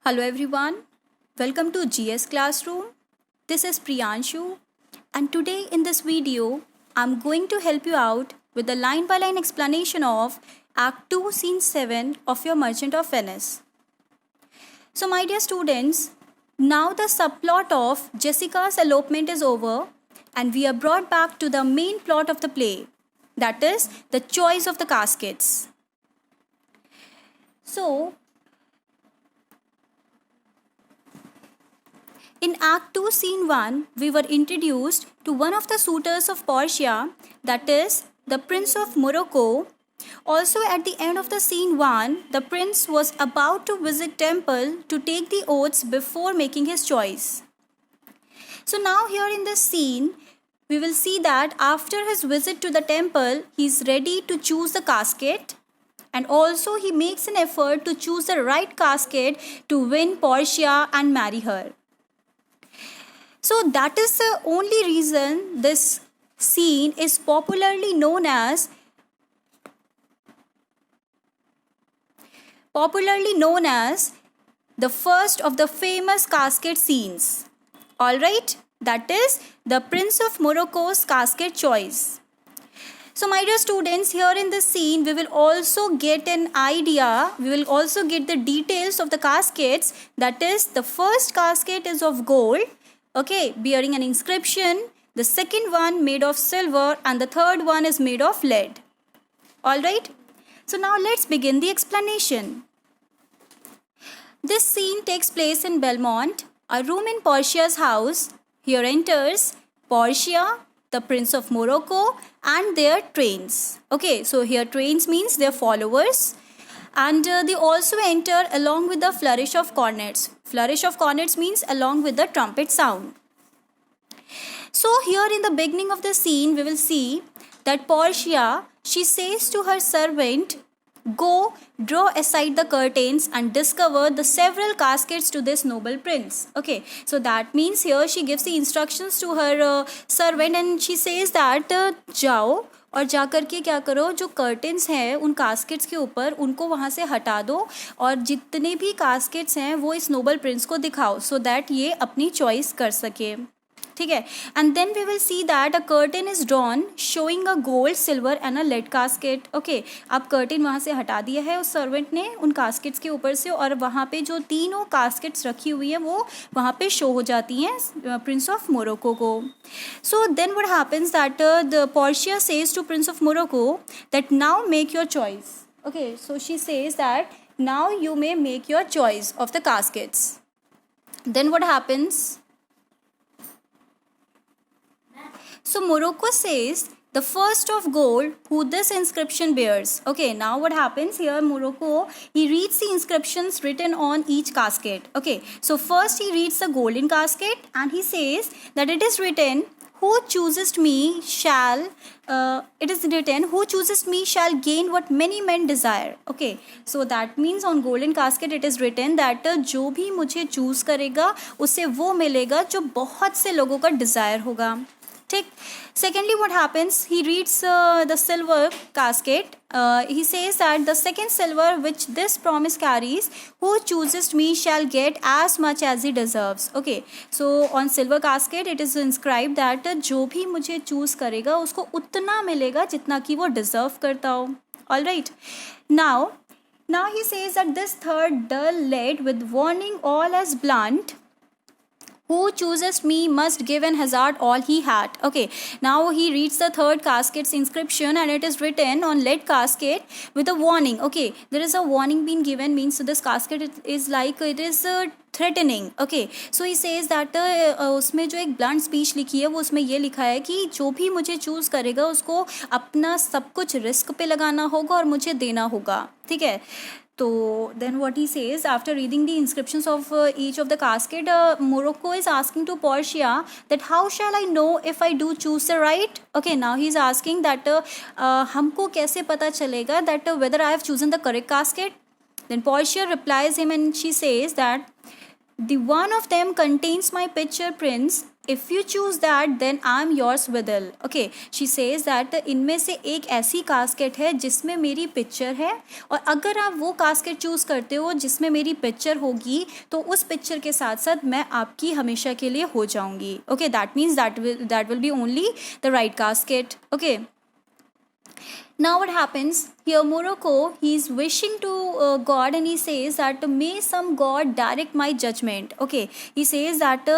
Hello everyone, welcome to GS Classroom. This is Priyanshu, and today in this video I'm going to help you out with the line by line explanation of Act 2 Scene 7 of your Merchant of Venice. So my dear students, now the subplot of Jessica's elopement is over and we are brought back to the main plot of the play, that is the choice of the caskets. So in Act 2, Scene 1, we were introduced to one of the suitors of Portia, that is, the Prince of Morocco. Also, at the end of the Scene 1, the prince was about to visit temple to take the oaths before making his choice. So now here in this scene, we will see that after his visit to the temple, he is ready to choose the casket. And also he makes an effort to choose the right casket to win Portia and marry her. So that is the only reason this scene is popularly known as the first of the famous casket scenes. Alright, that is the Prince of Morocco's casket choice. So my dear students, here in this scene, we will also get an idea, we will also get the details of the caskets. That is, the first casket is of gold, bearing an inscription. The second one made of silver and the third one is made of lead. Alright, so now let's begin the explanation. This scene takes place in Belmont, a room in Portia's house. Here enters Portia, the Prince of Morocco, and their trains. So here trains means their followers. And they also enter along with the flourish of cornets. Flourish of cornets means along with the trumpet sound. So here in the beginning of the scene, we will see that Portia, she says to her servant, "Go, draw aside the curtains and discover the several caskets to this noble prince." So that means here she gives the instructions to her servant and she says that जाओ और जा कर के क्या करो, जो curtains हैं उन कास्केट्स के ऊपर उनको वहाँ से हटा दो और जितने भी कास्केट्स हैं वो इस नोबल प्रिंस को दिखाओ सो दैट ये अपनी चॉइस कर सके. ठीक है. And then we will see that a curtain is drawn showing a gold, silver and a lead casket. अब कर्टेन वहाँ से हटा दिया है उस सर्वेंट ने उन कास्केट्स के ऊपर से और वहाँ पे जो तीनों कास्केट्स रखी हुई हैं वो वहाँ पे शो हो जाती हैं प्रिंस ऑफ मोरक्को को. So then what happens that the Portia says to prince of Morocco that now make your choice. So she says that now you may make your choice of the caskets. Then what happens? So Morocco says the first of gold who this inscription bears. Now what happens here? Morocco, he reads the inscriptions written on each casket. So first he reads the golden casket and he says that it is written, "Who chooses me shall," "Who chooses me shall gain what many men desire." So that means on golden casket it is written that जो भी मुझे choose करेगा उसे वो मिलेगा जो बहुत से लोगों का desire होगा. Secondly, what happens? He reads the silver casket. He says that the second silver which this promise carries, "Who chooses me shall get as much as he deserves." So on silver casket it is inscribed that जो भी मुझे choose करेगा उसको उतना मिलेगा जितना कि वो deserve करता हो. Alright. Now he says that this third dull lead with warning all as blunt, "Who chooses me must give and hazard all he had." Now he reads the third casket's inscription and it is written on lead casket with a warning. There is a warning being given, means so this casket is like it is threatening. So he says that उसमें जो एक blunt speech लिखी है वो उसमें ये लिखा है कि जो भी मुझे चूज़ करेगा उसको अपना सब कुछ रिस्क पे लगाना होगा और मुझे देना होगा. ठीक है. So then what he says after reading the inscriptions of each of the casket, Morocco is asking to Portia that how shall I know if I do choose the right? Now he is asking that हमको कैसे पता चलेगा that whether I have chosen the correct casket? Then Portia replies him and she says that The one of them contains my picture prince, If you choose that, then I'm yours Vidal. Okay, she says that इनमें से एक ऐसी casket है जिसमें मेरी picture है, और अगर आप वो कास्केट चूज़ करते हो जिसमें मेरी पिक्चर होगी तो उस पिक्चर के साथ साथ मैं आपकी हमेशा के लिए हो जाऊंगी. Okay, that means that will be only the right casket. Okay. Now what happens here? Morocco, he's wishing to God, and he says that may some God direct my judgment. Okay, he says that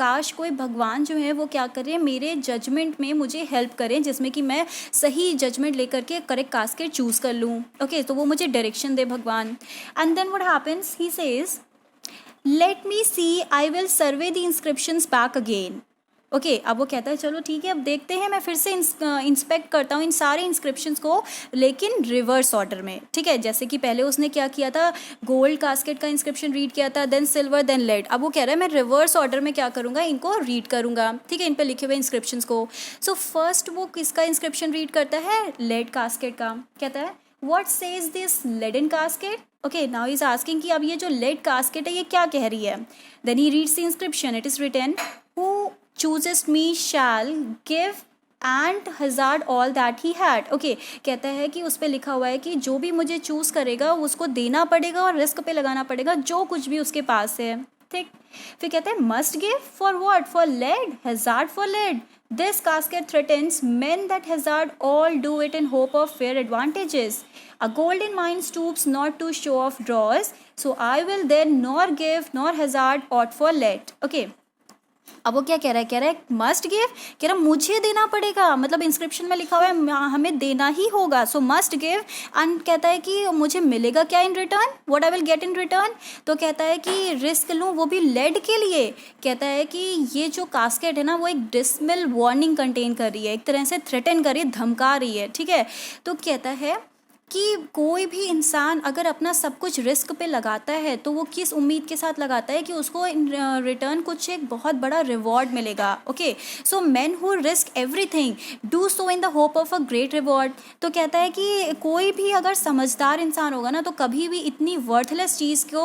काश कोई भगवान जो है वो क्या करे, मेरे judgement में मुझे हेल्प करें, जिसमें कि मैं सही जजमेंट लेकर के करेक्ट कास्केट चूज़ कर लूँ. ओके, तो वो मुझे डायरेक्शन दे भगवान. And then what happens, he says let me see, I will survey the inscriptions back again. Okay, अब वो कहता है चलो ठीक है, अब देखते हैं, मैं फिर से इंस्पेक्ट करता हूँ इन सारे इंस्क्रिप्शंस को, लेकिन रिवर्स ऑर्डर में. ठीक है, जैसे कि पहले उसने क्या किया था, गोल्ड कास्केट का इंस्क्रिप्शन रीड किया था, देन सिल्वर, देन लेड. अब वो कह रहा है मैं रिवर्स ऑर्डर में क्या करूँगा, इनको रीड करूँगा. ठीक है, इन पर लिखे हुए इंस्क्रिप्शंस को. सो फर्स्ट वो किसका इंस्क्रिप्शन रीड करता है, लेड कास्केट का. कहता है What says this leaden casket? Okay, now he's asking कि अब ये जो lead casket है ये क्या कह रही है. Then he reads the inscription. It is written, who chooses me shall give and hazard all that he had. Okay, कहता है कि उस पर लिखा हुआ है कि जो भी मुझे चूज़ करेगा उसको देना पड़ेगा और रिस्क पे लगाना पड़ेगा जो कुछ भी उसके पास है. ठीक, फिर कहते हैं must give for what? For lead, hazard for lead. This casket threatens men that hazard all do it in hope of fair advantages. A golden mine stoops not to show off draws, so I will then nor give nor hazard aught for lead. Okay. अब वो क्या कह रहा है, कह रहा है must give, कह रहा मुझे देना पड़ेगा, मतलब इंस्क्रिप्शन में लिखा हुआ है हमें देना ही होगा. सो मस्ट गिव, एंड कहता है कि मुझे मिलेगा क्या in return, what I will get in return. तो कहता है कि रिस्क लूँ, वो भी लेड के लिए. कहता है कि ये जो कास्केट है ना वो एक डिसमिल वार्निंग कंटेन कर रही है, एक तरह से थ्रेटन कर रही है, धमका रही है. ठीक है, तो कहता है कि कोई भी इंसान अगर अपना सब कुछ रिस्क पे लगाता है तो वो किस उम्मीद के साथ लगाता है कि उसको इन रिटर्न कुछ एक बहुत बड़ा रिवॉर्ड मिलेगा. Okay, so man who risk everything do so in the hope of a great reward. तो कहता है कि कोई भी अगर समझदार इंसान होगा ना तो कभी भी इतनी वर्थलेस चीज़ को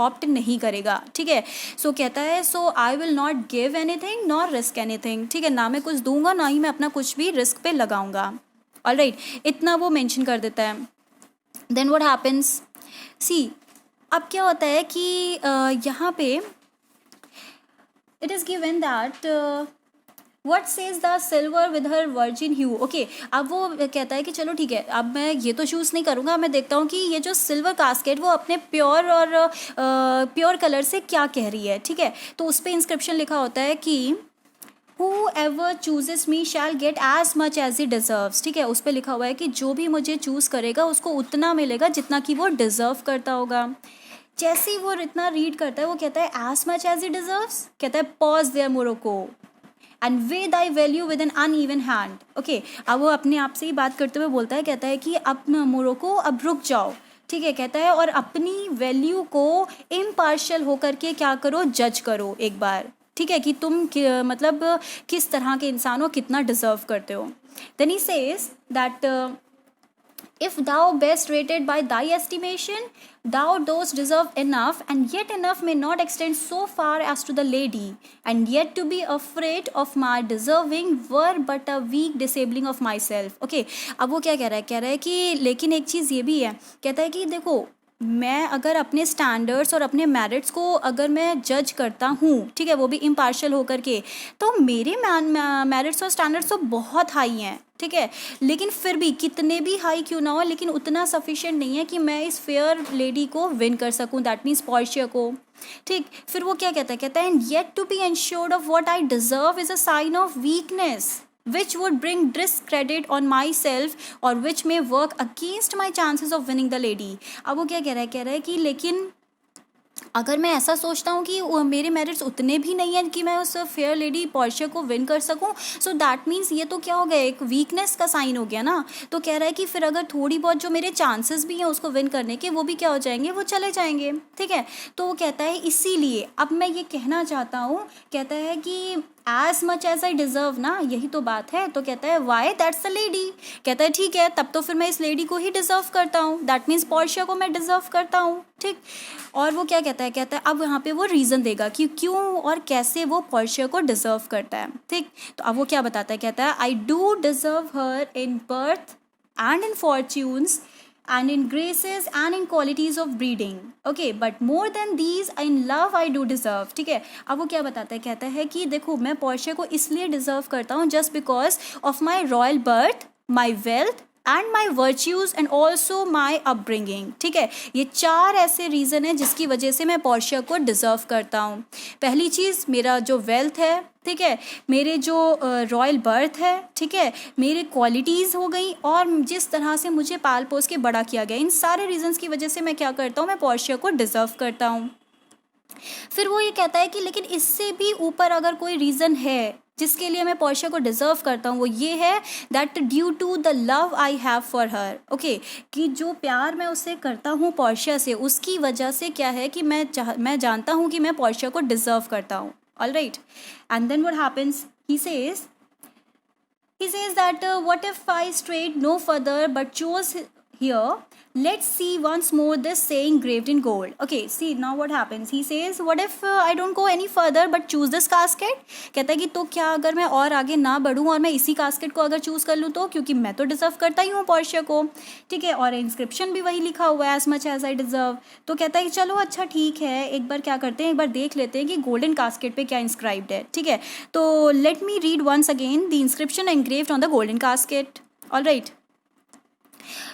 ऑप्ट नहीं करेगा. ठीक है, सो कहता है so I will not give anything nor risk anything. ठीक है, ना मैं कुछ दूंगा ना ही मैं अपना कुछ भी रिस्क पे लगाऊंगा. ऑलराइट, इतना वो मेंशन कर देता है. देन व्हाट हैपेंस, सी अब क्या होता है कि यहाँ पे it is given that what says the silver with her virgin hue. Okay, अब वो कहता है कि चलो ठीक है, अब मैं ये तो चूज़ नहीं करूँगा, मैं देखता हूँ कि ये जो सिल्वर कास्केट वो अपने प्योर और प्योर कलर से क्या कह रही है. ठीक है, तो उस पर इंस्क्रिप्शन लिखा होता है कि Whoever chooses me shall get as much as he deserves. ठीक है, उस पर लिखा हुआ है कि जो भी मुझे चूज़ करेगा उसको उतना मिलेगा जितना कि वो डिज़र्व करता होगा. जैसे ही वो इतना रीड करता है वो कहता है as much as he deserves. कहता है pause there Morocco and weigh thy value with an uneven hand. Okay, अब वो अपने आप से ही बात करते हुए बोलता है, कहता है कि अब मोरोको अब रुक जाओ. ठीक है, कहता है और अपनी वैल्यू को इम्पार्शियल होकर के क्या करो, जज करो एक बार. ठीक है, कि तुम मतलब किस तरह के इंसान हो, कितना डिजर्व करते हो. Then he says that if thou best rated by thy estimation, thou dost deserve enough, and yet enough may not extend so far as to the lady, and yet to be afraid of my deserving were but a weak disabling of myself. Okay, अब वो क्या कह रहा है, कह रहा है कि लेकिन एक चीज़ ये भी है, कहता है कि देखो मैं अगर अपने स्टैंडर्ड्स और अपने मेरिट्स को अगर मैं जज करता हूँ, ठीक है, वो भी इम्पार्शियल होकर के, तो मेरे मेरिट्स और स्टैंडर्ड्स तो बहुत हाई हैं. ठीक है, लेकिन फिर भी कितने भी हाई क्यों ना हो, लेकिन उतना सफिशिएंट नहीं है कि मैं इस फेयर लेडी को विन कर सकूँ, दैट मीन्स पोर्शिया को. ठीक, फिर वो क्या कहता है, कहता है and yet to be ensured of what I deserve is a sign of weakness which would bring discredit on myself or which may work against my chances of winning the lady. अब वो क्या कह रहा है कि लेकिन अगर मैं ऐसा सोचता हूँ कि मेरे मेरिट्स उतने भी नहीं हैं कि मैं उस फेयर लेडी पोर्शिया को विन कर सकूँ, सो दैट मीन्स ये तो क्या हो गया, एक वीकनेस का साइन हो गया ना. तो कह रहा है कि फिर अगर थोड़ी बहुत जो मेरे चांसेस भी हैं उसको विन करने के, वो भी क्या हो जाएंगे, वो चले जाएंगे. ठीक है, तो वो कहता है इसीलिए अब मैं ये कहना चाहता हूँ, कहता है कि as much as I deserve ना, यही तो बात है। तो कहता है वाई, दैट्स अ लेडी। कहता है ठीक है, तब तो फिर मैं इस लेडी को ही डिजर्व करता हूँ, दैट मीन्स पोर्शिया को मैं डिजर्व करता हूँ, ठीक। और वो क्या कहता है, कहता है अब यहाँ पे वो रीज़न देगा कि क्यों और कैसे वो पोर्शिया को डिजर्व करता है, ठीक। तो अब वो क्या बताता है, कहता है I do deserve her in birth and in fortunes and in graces and in qualities of breeding, okay, but more than these in love I do deserve, ठीक है। अब वो क्या बताता है, कहता है कि देखो मैं पोर्शिया को इसलिए डिजर्व करता हूँ just because of my royal birth, my wealth and my virtues and also my upbringing, ठीक है। ये 4 ऐसे रीज़न है जिसकी वजह से मैं पोर्शिया को डिज़र्व करता हूँ। पहली चीज़ मेरा जो वेल्थ है, ठीक है, मेरे जो रॉयल बर्थ है, ठीक है, मेरे क्वालिटीज़ हो गई, और जिस तरह से मुझे पाल पोस के बड़ा किया गया, इन सारे रीजंस की वजह से मैं क्या करता हूँ, मैं पोर्शिया को डिज़र्व करता हूँ। फिर वो ये कहता है कि लेकिन इससे भी ऊपर अगर कोई रीज़न है जिसके लिए मैं पोर्शिया को डिज़र्व करता हूँ, वो ये है that due to the love I have for her, okay, कि जो प्यार मैं उससे करता हूँ पोर्शिया से, उसकी वजह से क्या है कि मैं जानता हूँ कि मैं पोर्शिया को डिज़र्व करता हूँ। All right, and then what happens, he says that what if I strayed no further but chose here, let's see once more this saying engraved in gold, okay, see now what happens, he says what if I don't go any further but choose this casket, कहता है कि तो क्या अगर मैं और आगे ना बढ़ूँ और मैं इसी कास्केट को अगर चूज़ कर लूँ तो, क्योंकि मैं तो डिज़र्व करता ही हूँ पोर्शिया को, ठीक है, और इंस्क्रिप्शन भी वही लिखा हुआ है as much as I deserve. तो कहता है कि चलो अच्छा ठीक है, एक बार क्या करते हैं, एक बार देख लेते हैं कि गोल्डन कास्केट पे क्या इंस्क्राइब्ड है, ठीक है। तो let me read once again the inscription engraved on the golden casket. All right,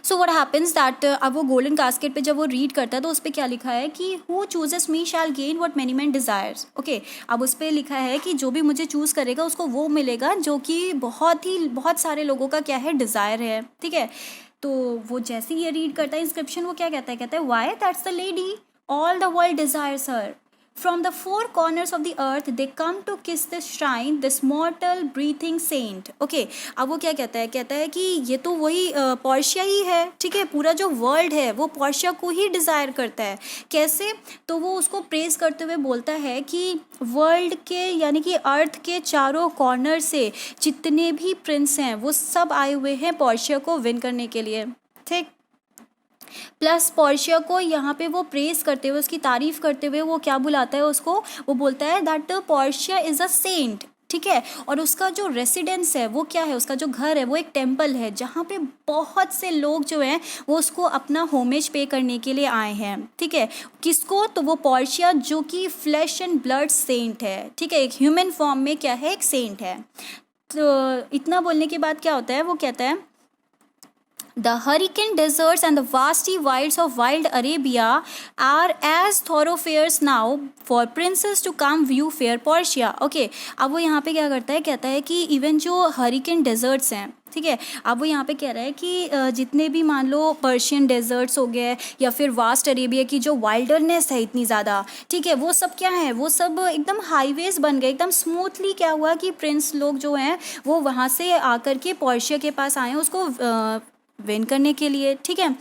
so what happens that अब वो गोल्डन कास्केट पे जब वो रीड करता है तो उस पर क्या लिखा है कि who chooses me shall gain what many man desires, okay. अब उस पर लिखा है कि जो भी मुझे चूज़ करेगा उसको वो मिलेगा जो कि बहुत सारे लोगों का क्या है, डिज़ायर है, ठीक है। तो वो जैसे ही ये रीड करता है इंस्क्रिप्शन, वो क्या कहता है, कहता है why, that's the lady all the world desires her, from the 4 corners of the earth they come to kiss this shrine, this mortal breathing saint, okay। अब वो क्या कहता है, कहता है कि ये तो वही पोर्शिया ही है, ठीक है, पूरा जो वर्ल्ड है वो पोर्शिया को ही डिज़ायर करता है। कैसे, तो वो उसको प्रेज करते हुए बोलता है कि वर्ल्ड के यानी कि अर्थ के चारों कॉर्नर से जितने भी प्रिंस हैं वो सब आए हुए हैं पोर्शिया को विन करने के लिए, ठीक। प्लस पोर्शिया को यहाँ पे वो प्रेस करते हुए, उसकी तारीफ करते हुए वो क्या बुलाता है उसको, वो बोलता है that Portia is a saint, ठीक है। और उसका जो रेसिडेंस है वो क्या है, उसका जो घर है वो एक टेम्पल है जहाँ पे बहुत से लोग जो हैं वो उसको अपना होमेज पे करने के लिए आए हैं, ठीक है। किसको, तो वो पोर्शिया जो कि फ्लैश एंड ब्लड सेंट है, ठीक है, एक ह्यूमन फॉर्म में क्या है, एक सेंट है। तो इतना बोलने के बाद क्या होता है, वो कहता है The hurricane deserts and the vasty wilds of wild Arabia are as thoroughfares now for princes to come view fair Portia. Okay, अब वो यहाँ पे क्या करता है, कहता है कि इवन जो हरिकेन डेजर्ट्स हैं, ठीक है, अब वो यहाँ पे कह रहा है कि जितने भी मान लो पर्शियन डेजर्ट्स हो गए या फिर वास्ट अरेबिया की जो वाइल्डरनेस है इतनी ज़्यादा, ठीक है, वो सब क्या है, वो सब एकदम हाईवेज बन गए, एकदम स्मूथली। क्या हुआ कि प्रिंस लोग जो हैं वो वहाँ से आकर के पोर्शिया के पास आए हैं उसको विन करने के लिए, ठीक है।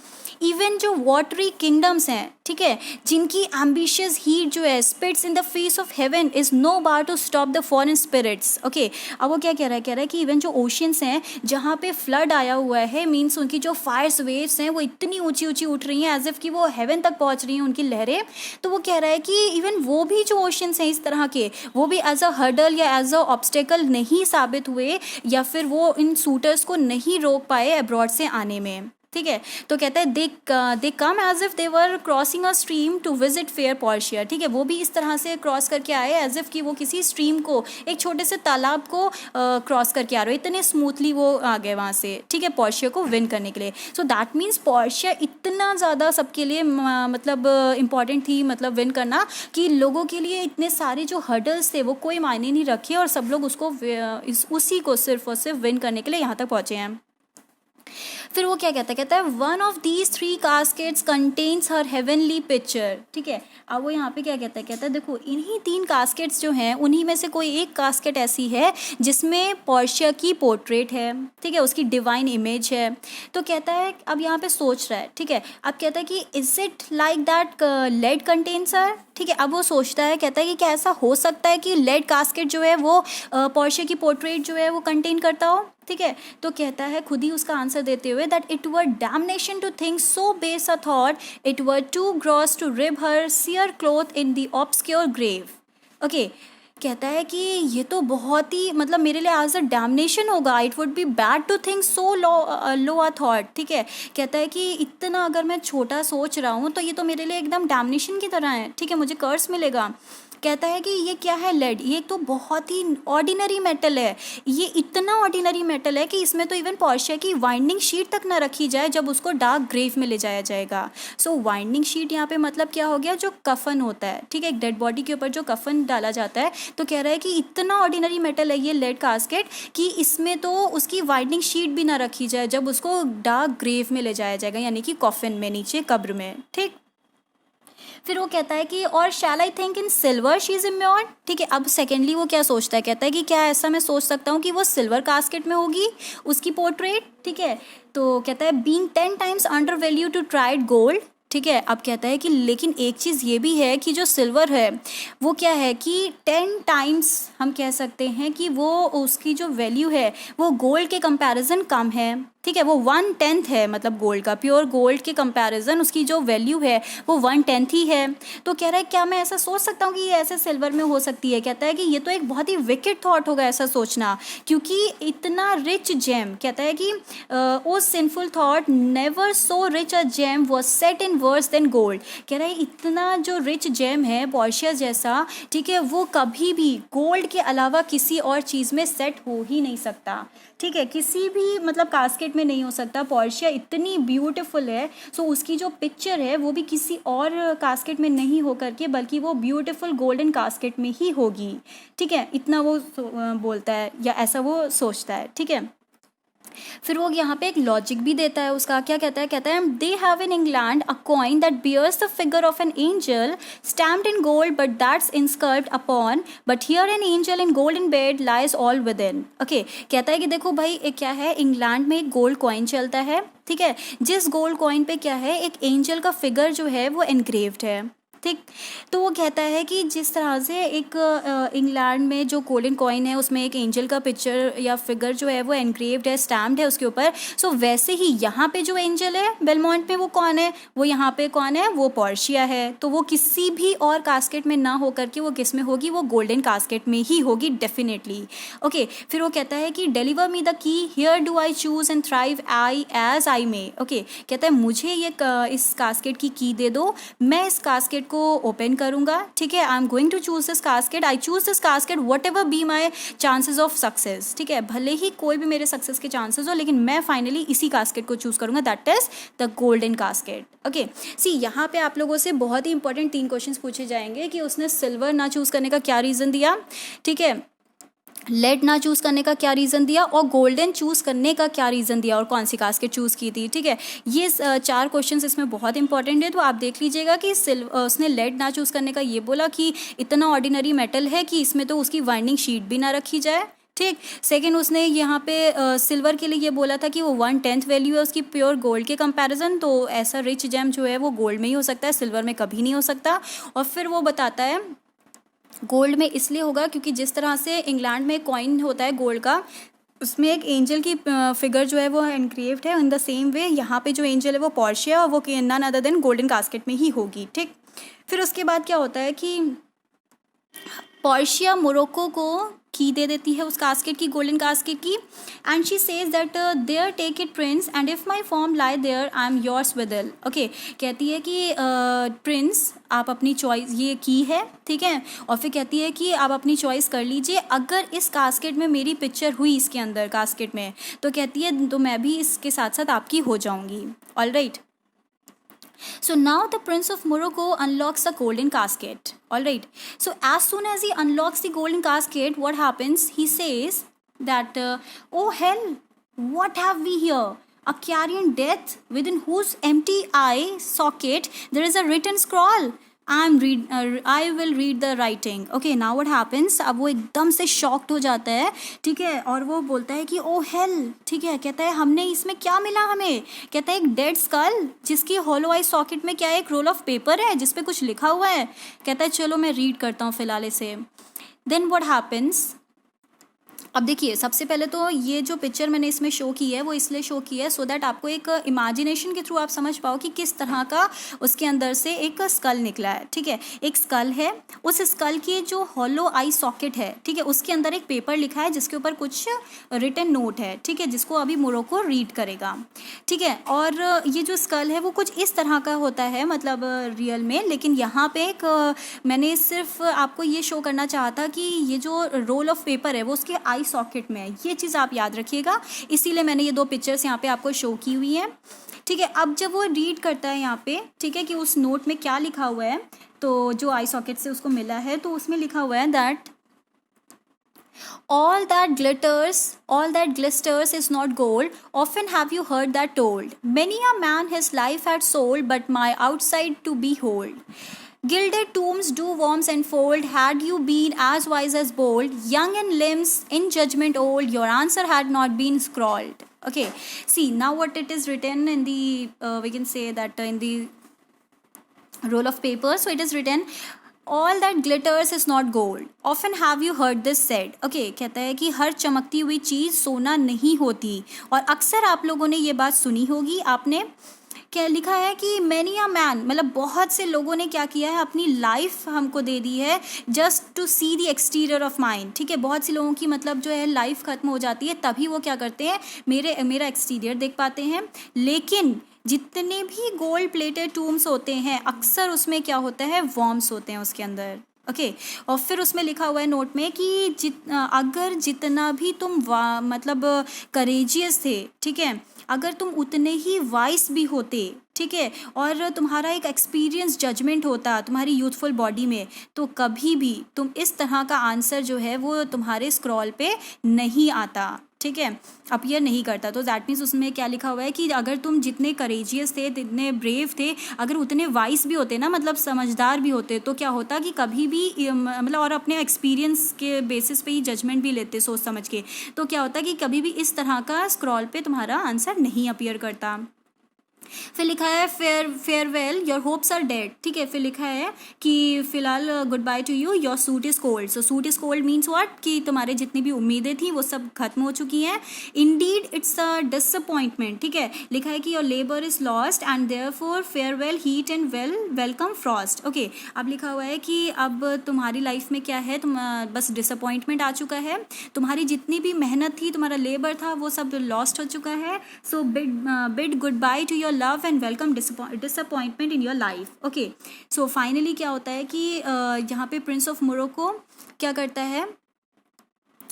इवन जो वाटरी किंगडम्स हैं, ठीक है, जिनकी एम्बिशियस हीट जो है spits in the face of heaven is no bar to stop the foreign spirits, okay. अब वो क्या कह रहा है कि इवन जो ओशियंस हैं जहाँ पे फ्लड आया हुआ है, मीन्स उनकी जो फायर्स वेव्स हैं वो इतनी ऊंची ऊंची उठ रही हैं एज इफ़ कि वो हेवन तक पहुँच रही हैं उनकी लहरें। तो वो कह रहा है कि इवन वो भी जो ओशियंस हैं इस तरह के, वो भी एज अ हर्डल या एज अ ऑब्स्टेकल नहीं साबित हुए, या फिर वो इन सूटर्स को नहीं रोक पाए अब्रॉड से आने में, ठीक है। तो कहता है they come as if they were crossing a stream to visit fair Portia, ठीक है, वो भी इस तरह से क्रॉस करके आए एज इफ कि वो किसी स्ट्रीम को, एक छोटे से तालाब को क्रॉस करके आ रहे हो, इतने स्मूथली वो आ गए वहाँ से, ठीक है, पोर्शिया को विन करने के लिए। सो दैट मीन्स पोर्शिया इतना ज़्यादा सबके लिए मतलब इम्पॉर्टेंट थी, मतलब विन करना, कि लोगों के लिए इतने सारे जो हर्डल्स थे वो कोई मायने नहीं रखे और सब लोग उसको उसी को सिर्फ और सिर्फ विन करने के लिए यहाँ तक पहुँचे हैं। फिर वो क्या कहता है one of these 3 caskets contains her heavenly picture, ठीक है। अब वो यहाँ पे क्या कहता है देखो इन्हीं 3 कास्केट्स जो हैं उन्हीं में से कोई एक कास्केट ऐसी है जिसमें पोर्शिया की पोर्ट्रेट है, ठीक है, उसकी डिवाइन इमेज है। तो कहता है अब यहाँ पे सोच रहा है, ठीक है, अब कहता है कि is it like that lead contains her, ठीक है। अब वो सोचता है, कहता है कि क्या ऐसा हो सकता है कि लेड कास्केट जो है वो पोर्शिया की पोर्ट्रेट जो है वो कंटेन करता हो, ठीक है। तो कहता है खुद ही उसका आंसर देते हुए that it were damnation to think so base a thought, it were too gross to rib her cerecloth in the obscure grave. Okay, कहता है कि ये तो बहुत ही मतलब मेरे लिए एज अ डैमनेशन होगा, it would be bad to think so low a thought, ठीक है। कहता है कि इतना अगर मैं छोटा सोच रहा हूँ तो ये तो मेरे लिए एकदम डैमनेशन की तरह है, ठीक है, मुझे कर्स मिलेगा। कहता है कि ये क्या है लेड, ये तो बहुत ही ऑर्डिनरी मेटल है, ये इतना ऑर्डिनरी मेटल है कि इसमें तो इवन पोर्शिया की वाइंडिंग शीट तक ना रखी जाए जब उसको डार्क ग्रेव में ले जाया जाएगा। सो वाइंडिंग शीट यहाँ पे मतलब क्या हो गया, जो कफन होता है, ठीक है, एक डेड बॉडी के ऊपर जो कफन डाला जाता है। तो कह रहा है कि इतना ऑर्डिनरी मेटल है ये लेड कास्केट कि इसमें तो उसकी वाइंडिंग शीट भी ना रखी जाए जब उसको डार्क ग्रेव में ले जाया जाएगा, यानी कि कॉफिन में, नीचे कब्र में, ठीक। फिर वो कहता है कि और shall I think in silver she is immured, ठीक है। अब सेकेंडली वो क्या सोचता है, कहता है कि क्या ऐसा मैं सोच सकता हूँ कि वो सिल्वर कास्केट में होगी उसकी पोर्ट्रेट, ठीक है। तो कहता है being 10 times undervalue to tried gold, ठीक है। अब कहता है कि लेकिन एक चीज़ ये भी है कि जो सिल्वर है वो क्या है कि 10 टाइम्स हम कह सकते हैं कि वो उसकी जो वैल्यू है वो गोल्ड के कंपैरिजन कम है, ठीक है। वो 1/10 है, मतलब गोल्ड का, प्योर गोल्ड के कंपैरिजन उसकी जो वैल्यू है वो 1/10 ही है। तो कह रहा है क्या मैं ऐसा सोच सकता हूँ कि ये ऐसे सिल्वर में हो सकती है। कहता है कि ये तो एक बहुत ही विकेड थॉट होगा ऐसा सोचना, क्योंकि इतना रिच जेम, कहता है कि O sinful thought never so rich a gem was set in worse than gold. कह रहा है इतना जो रिच जेम है पोर्शिया जैसा, ठीक है, वो कभी भी गोल्ड के अलावा किसी और चीज़ में सेट हो ही नहीं सकता, ठीक है, किसी भी मतलब कास्केट में नहीं हो सकता। पोर्शिया इतनी ब्यूटीफुल है, सो उसकी जो पिक्चर है वो भी किसी और कास्केट में नहीं हो करके बल्कि वो ब्यूटीफुल गोल्डन कास्केट में ही होगी, ठीक है। इतना वो बोलता है या ऐसा वो सोचता है, ठीक है। फिर वो यहाँ पे एक लॉजिक भी देता है उसका, क्या कहता है they have in England a coin that bears the figure of an angel stamped in gold but that's inscribed upon, but here an angel in golden bed lies all within. Okay, कहता है कि देखो भाई क्या है, England में एक gold coin चलता है, ठीक है, जिस गोल्ड कॉइन पे क्या है एक एंजल का फिगर जो है वो एनग्रेव्ड है, ठीक। तो वो कहता है कि जिस तरह से एक इंग्लैंड में जो गोल्डन कॉइन है उसमें एक एंजल का पिक्चर या फिगर जो है वो एनग्रेव्ड है, स्टैम्प्ड है उसके ऊपर, सो वैसे ही यहाँ पे जो एंजल है बेलमोंट में वो कौन है, वो यहाँ पे कौन है, वो पोर्शिया है। तो वो किसी भी और कास्केट में ना हो करके वो किस में होगी, वो गोल्डन कास्केट में ही होगी डेफिनेटली। ओके, फिर वो कहता है कि deliver me the key here do I choose and thrive I as I may. Okay, कहता है मुझे ये इस कास्केट की दे दो, मैं इस कास्केट को ओपन करूंगा, ठीक है। I am going to choose this casket, I choose this casket whatever be my chances of success, ठीक है, भले ही कोई भी मेरे सक्सेस के चांसेस हो लेकिन मैं फाइनली इसी कास्केट को चूज करूंगा, that is the golden casket. Okay, see यहाँ पे आप लोगों से बहुत ही इंपॉर्टेंट 3 क्वेश्चंस पूछे जाएंगे कि उसने सिल्वर ना चूज करने का क्या रीजन दिया, ठीक है, लेड ना चूज़ करने का क्या रीज़न दिया और गोल्डन चूज़ करने का क्या रीज़न दिया और कौन सी कास्केट चूज़ की थी, ठीक है। ये 4 क्वेश्चंस इसमें बहुत इंपॉर्टेंट है, तो आप देख लीजिएगा कि उसने लेड ना चूज़ करने का ये बोला कि इतना ऑर्डिनरी मेटल है कि इसमें तो उसकी वाइंडिंग शीट भी ना रखी जाए, ठीक। सेकेंड, उसने यहाँ पे सिल्वर के लिए ये बोला था कि वो 1/10 वैल्यू है उसकी प्योर गोल्ड के कंपैरिजन, तो ऐसा रिच जेम जो है वो गोल्ड में ही हो सकता है, सिल्वर में कभी नहीं हो सकता। और फिर वो बताता है गोल्ड में इसलिए होगा क्योंकि जिस तरह से इंग्लैंड में कॉइन होता है गोल्ड का, उसमें एक एंजल की फिगर जो है वो एनग्रेव्ड है, इन द सेम वे यहाँ पे जो एंजल है वो पोर्शिया और वो none other than golden casket में ही होगी, ठीक। फिर उसके बाद क्या होता है कि पोर्शिया मोरक्को को की दे देती है उस कास्केट की, गोल्डन कास्केट की, and she says that there take it prince and if my form lie there I am yours withal. Okay, कहती है कि प्रिंस आप अपनी चॉइस ये की है, ठीक है, और फिर कहती है कि आप अपनी चॉइस कर लीजिए, अगर इस कास्केट में मेरी पिक्चर हुई इसके अंदर कास्केट में, तो कहती है तो मैं भी इसके साथ साथ आपकी हो जाऊंगी। All right, so now the Prince of Morocco unlocks the golden casket. All right. So as soon as he unlocks the golden casket, what happens? He says that, oh hell, what have we here? a carrion death within whose empty eye socket there is a written scroll. I will read the writing. Okay, now what happens, अब वो एकदम से shocked हो जाता है, ठीक है, और वो बोलता है कि ओ हेल, ठीक है, कहता है हमने इसमें क्या मिला हमें, कहता है एक डेड स्कल जिसकी हॉलो आई सॉकेट में क्या है, एक रोल ऑफ पेपर है जिस पे कुछ लिखा हुआ है। कहता है चलो मैं रीड करता हूँ फिलहाल इसे। देन व्हाट हैपन्स, अब देखिए सबसे पहले तो ये जो पिक्चर मैंने इसमें शो की है वो इसलिए शो की है सो दैट आपको एक इमेजिनेशन के थ्रू आप समझ पाओ कि किस तरह का उसके अंदर से एक स्कल निकला है, ठीक है। एक स्कल है, उस स्कल की जो हॉलो आई सॉकेट है, ठीक है, उसके अंदर एक पेपर लिखा है जिसके ऊपर कुछ रिटन नोट है, ठीक है, जिसको अभी मोरोको रीड करेगा, ठीक है। और ये जो स्कल है वो कुछ इस तरह का होता है, मतलब रियल में, लेकिन यहाँ पे एक मैंने सिर्फ आपको ये शो करना चाहा था कि ये जो रोल ऑफ पेपर है वो उसके आई सॉकेट में है, ये चीज़ आप याद रखिएगा, इसीलिए मैंने ये दो पिक्चर्स यहाँ पे आपको शो की हुई हैं, ठीक है। अब जब वो रीड करता है यहाँ पे, ठीक है, कि उस नोट में क्या लिखा हुआ है, तो जो आई सॉकेट से उसको मिला है, तो उसमें लिखा हुआ है that all that glisters is not gold. Often have you heard that told. Many a man his life had sold, but my outside to behold. Gilded tombs do worms enfold. Had you been as wise as bold, young in limbs, in judgment old, your answer had not been scrawled. Okay, see now what it is written in the we can say that in the roll of paper. So it is written, all that glitters is not gold. Often have you heard this said. Okay, कहता है कि हर चमकती हुई चीज़ सोना नहीं होती, और अक्सर आप लोगों ने ये बात सुनी होगी। आपने क्या लिखा है कि मैनी अ मैन, मतलब बहुत से लोगों ने क्या किया है, अपनी लाइफ हमको दे दी है just to see the exterior of mind, ठीक है। बहुत सी लोगों की मतलब जो है लाइफ ख़त्म हो जाती है, तभी वो क्या करते हैं, मेरा एक्सटीरियर देख पाते हैं। लेकिन जितने भी गोल्ड प्लेटेड टूम्स होते हैं अक्सर उसमें क्या होता है, वॉर्म्स होते हैं उसके अंदर, ओके। और फिर उसमें लिखा हुआ है नोट में कि अगर जितना भी तुम मतलब करेजियस थे, ठीक है, अगर तुम उतने ही वाइस भी होते, ठीक है, और तुम्हारा एक एक्सपीरियंस जजमेंट होता तुम्हारी यूथफुल बॉडी में, तो कभी भी तुम इस तरह का आंसर जो है वो तुम्हारे स्क्रॉल पे नहीं आता, ठीक है, अपीयर नहीं करता। तो दैट मीन्स उसमें क्या लिखा हुआ है कि अगर तुम जितने करेजियस थे, जितने ब्रेव थे, अगर उतने वाइस भी होते ना, मतलब समझदार भी होते, तो क्या होता कि कभी भी मतलब और अपने एक्सपीरियंस के बेसिस पे ही जजमेंट भी लेते सोच समझ के, तो क्या होता कि कभी भी इस तरह का स्क्रॉल पे तुम्हारा आंसर नहीं अपीयर करता। फिर लिखा है farewell your hopes are dead, ठीक है। फिर लिखा है कि फिलहाल good bye to you, your suit is cold. So suit is cold means what, कि तुम्हारे जितनी भी उम्मीदें थी वो सब खत्म हो चुकी हैं। इंडीड इट्स अ डिसअपॉइंटमेंट, ठीक है। लिखा है कि your labour is lost and therefore farewell heat and welcome Frost. Okay, अब लिखा हुआ है कि अब तुम्हारी लाइफ में क्या है, तुम बस डिसअपॉइंटमेंट आ चुका है, तुम्हारी जितनी भी मेहनत थी, तुम्हारा लेबर था, वो सब लॉस्ट हो चुका है। So bid good bye to your love and welcome disappointment in your life. Okay, so finally क्या होता है कि यहाँ पे प्रिंस ऑफ मोरोको क्या करता है,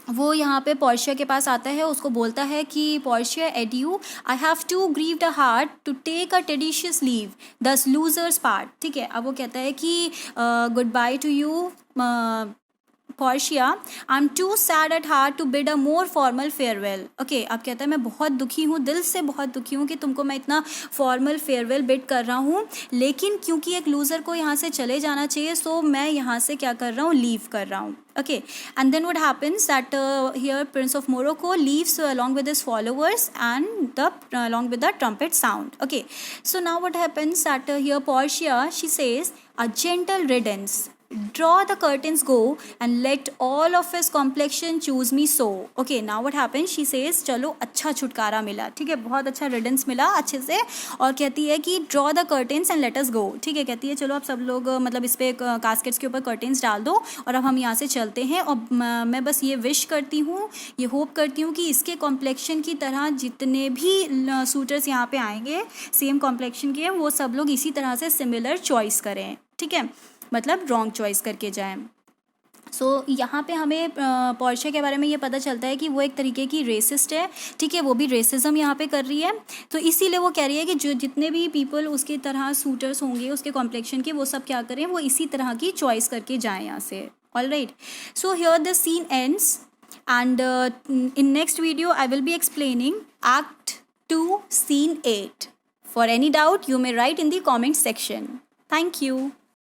वो यहाँ पे पोर्शिया के पास आता है, उसको बोलता है कि Portia adieu, I have too grieved a heart to take a tedious leave, thus losers part, ठीक है। अब वो कहता है कि good bye to you Portia, I am too sad at heart to bid a more formal farewell. Okay, अब कहता है मैं बहुत दुखी हूँ, दिल से बहुत दुखी हूँ कि तुमको मैं इतना फॉर्मल फेयरवेल बिड कर रहा हूँ, लेकिन क्योंकि एक लूज़र को यहाँ से चले जाना चाहिए, सो मैं यहाँ से क्या कर रहा हूँ, लीव कर रहा हूँ। Okay, and then what happens that here Prince of Morocco leaves along with his followers and along with the trumpet sound. Okay, so now what happens that here Portia, she says, a gentle riddance, draw the curtains go and let all of his complexion choose me so. Okay, now what happens, she says, चलो अच्छा छुटकारा मिला, ठीक है, बहुत अच्छा riddance मिला अच्छे से, और कहती है कि draw the curtains and let us go, ठीक है, कहती है चलो अब सब लोग मतलब इस पे कास्केट्स के ऊपर कर्टेंस डाल दो और अब हम यहाँ से चलते हैं। और मैं बस ये विश करती हूँ, ये होप करती हूँ कि इसके कॉम्प्लेक्शन की तरह जितने भी सूटर्स यहाँ पे आएंगे सेम कॉम्प्लेक्शन के, वो सब लोग इसी तरह से सिमिलर चॉइस करें, ठीक है, मतलब रॉन्ग चॉइस करके जाएं। सो यहाँ पे हमें पोर्शिया के बारे में ये पता चलता है कि वो एक तरीके की रेसिस्ट है, ठीक है, वो भी रेसिज्म यहाँ पे कर रही है, तो इसीलिए वो कह रही है कि जो जितने भी पीपल उसके तरह सूटर्स होंगे उसके कॉम्प्लेक्शन के, वो सब क्या करें, वो इसी तरह की चॉइस करके जाएं यहाँ से। All right, so here the scene ends and in next video I will be explaining act to scene 8. For any doubt, you may write in the comment section. Thank you.